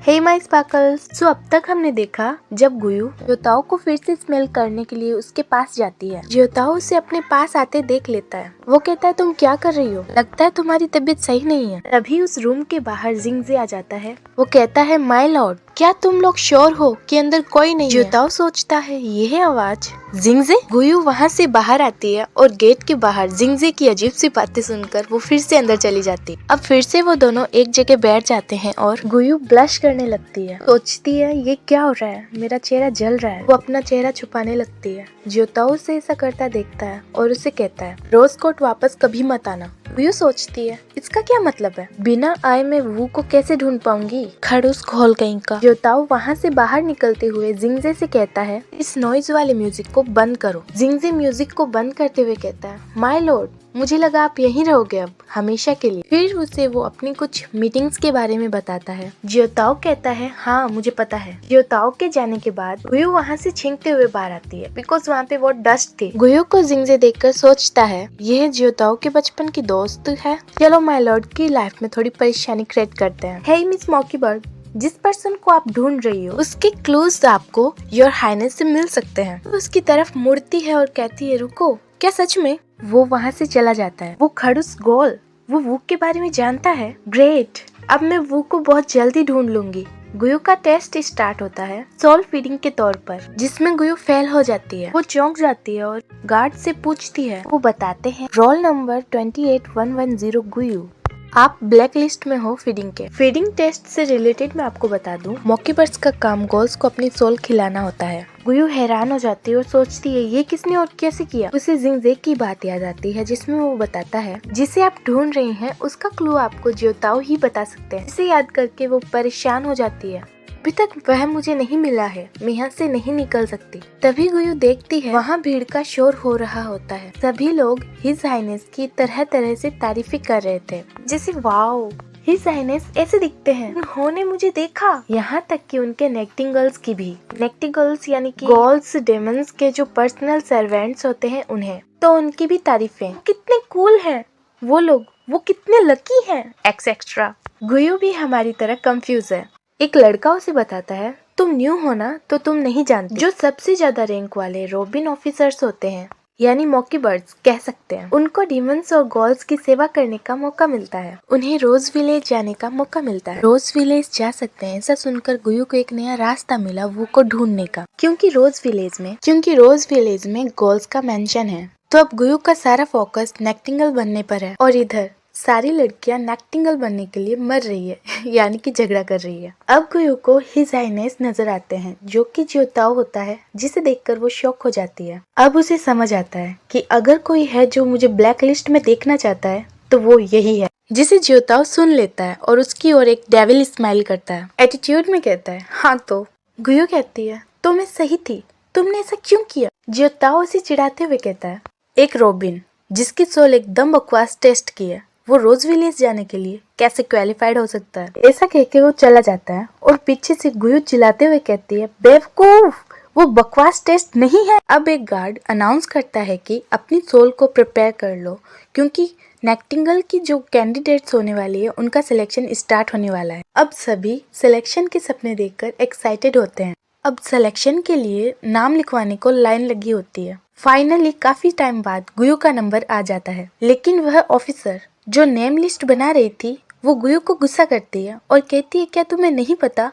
Hey my sparkles. सो अब तक हमने देखा जब गुयू ज्योताओ को फिर से स्मेल करने के लिए उसके पास जाती है। ज्योताओ उसे अपने पास आते देख लेता है। वो कहता है तुम क्या कर रही हो, लगता है तुम्हारी तबीयत सही नहीं है। तभी उस रूम के बाहर जिंगजे आ जाता है। वो कहता है माय लॉर्ड, क्या तुम लोग श्योर हो कि अंदर कोई नहीं है? ज्योताओ सोचता है ये है आवाज जिंगजे। गुयू वहाँ से बाहर आती है और गेट के बाहर जिंगजे की अजीब सी बातें सुनकर वो फिर से अंदर चली जाती। अब फिर से वो दोनों एक जगह बैठ जाते हैं और गुयू ब्लश करने लगती है। सोचती है ये क्या हो रहा है, मेरा चेहरा जल रहा है। वो अपना चेहरा छुपाने लगती है। ज्योताओ उसे ऐसा करता देखता है और उसे कहता है रोज कोट वापस कभी मत आना। गुयू सोचती है इसका क्या मतलब है, बिना आए मैं वू को कैसे ढूंढ पाऊंगी, खड़ूस खोल कहीं का। ज्योताओ वहाँ से बाहर निकलते हुए जिंगजे से कहता है इस नॉइज वाले म्यूजिक को बंद करो। जिंगजे म्यूजिक को बंद करते हुए कहता है माय लॉर्ड, मुझे लगा आप यहीं रहोगे अब हमेशा के लिए। फिर उसे वो अपनी कुछ मीटिंग्स के बारे में बताता है। ज्योताओ कहता है हाँ मुझे पता है। ज्योताओ के जाने के बाद गुयू वहाँ से छींकते हुए बाहर आती है बिकॉज वहाँ पे बहुत डस्ट थी। गुयू को जिंगजे देखकर सोचता है यह ज्योताओ के बचपन की दोस्त है। चलो माय लॉर्ड की लाइफ में थोड़ी परेशानी क्रिएट करते हैं। हे मिस मॉकीबर्ड, जिस पर्सन को आप ढूंढ रही हो उसके क्लूज आपको योर हाइनेस से मिल सकते हैं। तो उसकी तरफ मुड़ती है और कहती है रुको, क्या सच में? वो वहाँ से चला जाता है। वो खड़ूस गोल वो वू के बारे में जानता है। ग्रेट, अब मैं वू को बहुत जल्दी ढूंढ लूंगी। गुयू का टेस्ट स्टार्ट होता है सोल फीडिंग के तौर पर, जिसमें गुयू फेल हो जाती है। वो चौंक जाती है और गार्ड से पूछती है। वो बताते हैं रोल नंबर 28110 गुयू, आप ब्लैक लिस्ट में हो फीडिंग के। फीडिंग टेस्ट से रिलेटेड मैं आपको बता दूं, मॉकीबर्ड्स का काम गर्ल्स को अपनी सोल खिलाना होता है। गुयू हैरान हो जाती है और सोचती है ये किसने और कैसे किया। उसे जिंगजे की बात याद आती है जिसमें वो बताता है जिसे आप ढूंढ रहे हैं उसका क्लू आपको ज्योताओ ही बता सकते हैं। इसे याद करके वो परेशान हो जाती है। अभी तक वह मुझे नहीं मिला है, मैं यहाँ से नहीं निकल सकती। तभी गुयू देखती है वहाँ भीड़ का शोर हो रहा होता है। सभी लोग हिज हाइनेस की तरह तरह से तारीफें कर रहे थे, जैसे वाओ हिज हाइनेस ऐसे दिखते हैं, उन्होंने मुझे देखा। यहाँ तक कि उनके नेक्टिंगल्स की भी, नेक्टिंगल्स यानी कि गॉल्स डेमंस के जो पर्सनल सर्वेंट्स होते हैं उन्हें, तो उनकी भी तारीफें। कितने कूल हैं वो लोग, वो कितने लकी हैं एक्सेट्रा। गुयू भी हमारी तरह कंफ्यूज है। एक लड़का उसे बताता है तुम न्यू हो ना तो तुम नहीं जानते, जो सबसे ज्यादा रैंक वाले रोबिन ऑफिसर्स होते हैं यानी मॉकीबर्ड्स कह सकते हैं, उनको डीमंस और गॉल्स की सेवा करने का मौका मिलता है। उन्हें रोज विलेज जाने का मौका मिलता है। रोज विलेज जा सकते हैं। ऐसा सुनकर गुयू को एक नया रास्ता मिला वो को ढूंढने का, क्योंकि रोज विलेज में गॉल्स का मेंशन है। तो अब गुयू का सारा फोकस नेक्टिंगल बनने पर है और इधर सारी लड़कियां नेक्टिंगल बनने के लिए मर रही है यानी कि झगड़ा कर रही है। अब गुयू को हिज हाइनेस नजर आते हैं जो कि ज्योताओ होता है, जिसे देखकर वो शॉक हो जाती है। अब उसे समझ आता है कि अगर कोई है जो मुझे ब्लैक लिस्ट में देखना चाहता है तो वो यही है, जिसे ज्योताओ सुन लेता है और उसकी ओर एक डेविल स्माइल करता है। एटीट्यूड में कहता है हाँ तो। गुयू कहती है तो मैं सही थी, तुमने ऐसा क्यों किया? ज्योताओ उसे चिढ़ाते हुए कहता है एक रॉबिन जिसकी सोल एकदम बकवास टेस्ट की है, वो रोज विलेज जाने के लिए कैसे क्वालिफाइड हो सकता है? ऐसा कहकर वो चला जाता है और पीछे से गुयू चिल्लाते हुए कहती है बेवकूफ, वो बकवास टेस्ट नहीं है। अब एक गार्ड अनाउंस करता है कि अपनी सोल को प्रिपेयर कर लो, क्योंकि नेक्टिंगल की जो कैंडिडेट्स होने वाली है उनका सिलेक्शन स्टार्ट होने वाला है। अब सभी सिलेक्शन के सपने देखकर एक्साइटेड होते हैं। अब सिलेक्शन के लिए नाम लिखवाने को लाइन लगी होती है। फाइनली काफी टाइम बाद गुयू का नंबर आ जाता है, लेकिन वह ऑफिसर जो नेम लिस्ट बना रही थी वो गुयू को गुस्सा करती है और कहती है क्या तुम्हें नहीं पता,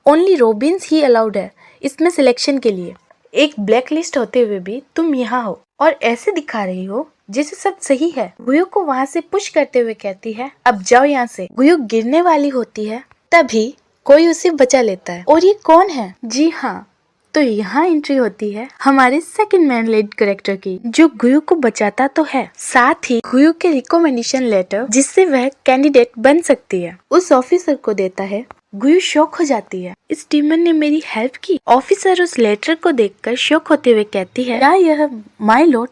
ओनली रोबिन्स ही अलाउड है इसमें सिलेक्शन के लिए। एक ब्लैक लिस्ट होते हुए भी तुम यहाँ हो और ऐसे दिखा रही हो जैसे सब सही है। गुयू को वहाँ से पुश करते हुए कहती है अब जाओ यहाँ से। गुयू गिरने वाली होती है, तभी कोई उसे बचा लेता है। और ये कौन है? जी हाँ, तो यहाँ एंट्री होती है हमारे सेकंड मैन लीड कैरेक्टर की, जो गुयू को बचाता तो है, साथ ही गुयू के रिकमेंडेशन लेटर जिससे वह कैंडिडेट बन सकती है उस ऑफिसर को देता है। गुयू शॉक हो जाती है, इस डीमन ने मेरी हेल्प की। ऑफिसर उस लेटर को देखकर शॉक होते हुए कहती है क्या यह माय लॉर्ड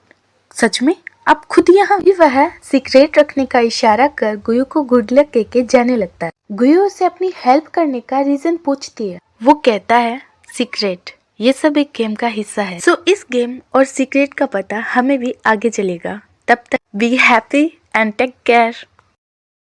सच में आप खुद यहाँ? वह सीक्रेट रखने का इशारा कर गुयू को गुड लक कहके जाने लगता है। गुयू उसे अपनी हेल्प करने का रीजन पूछती है। वो कहता है सीक्रेट, ये सब एक गेम का हिस्सा है। सो इस गेम और सीक्रेट का पता हमें भी आगे चलेगा। तब तक be happy and take care.